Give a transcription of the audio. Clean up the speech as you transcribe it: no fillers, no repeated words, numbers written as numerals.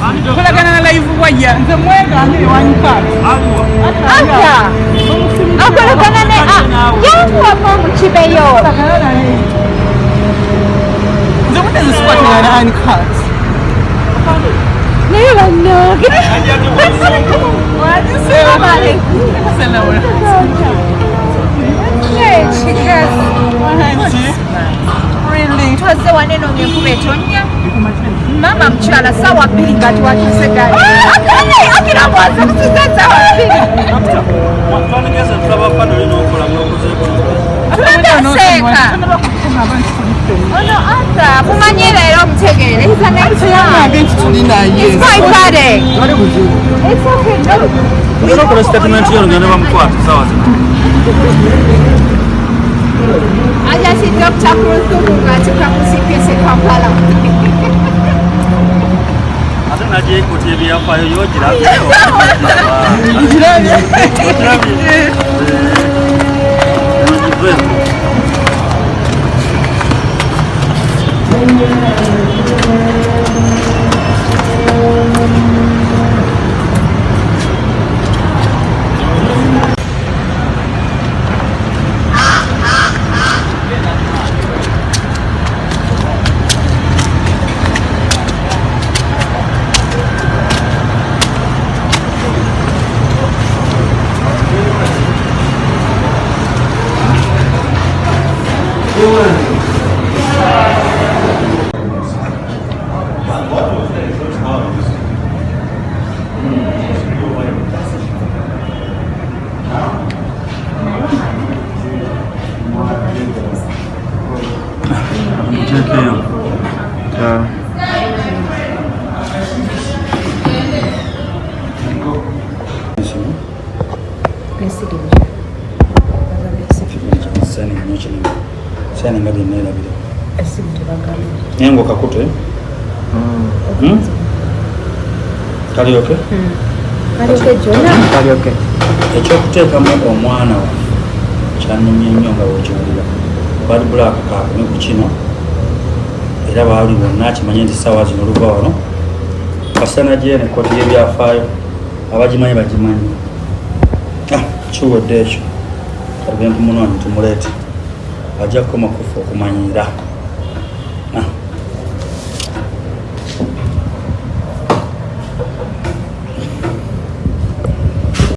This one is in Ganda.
Kolagana live waya nze mwega ndi wanika ata akolagana ne yangu hapo mchibeyo nze muteze squat na uncut never know what you say about it hey chicas really twaze waneno ngekubetonya mama mchala sawa pili ngati watuse gari akira mwanza kutuza sawa pili twamegeza tulaba pano lino okola ngokozeko tunaseka ono ata kumanyira era omutegere he's an excellent it's quite bad it's okay no okola statement yo ngene bamkwata sawa aja si Dr. Kuluthum ngati kamusipese Kampala naje kote bya fayo yo Nengo kakute Karaoke Karaoke jona Karaoke ekyokuteekamu omwana wa kyanumye nnyo nga wekiwulira bali bulaka kaakune ku kino era baali bonna kimanye nti ssaawa zino oluva wano kasana gyene koti y'ebyafaayo abagimanyi bagimanyi kiwedde ekyo kalugenda tumunoonyi tumuleete ajja kukoma kufa okumanyira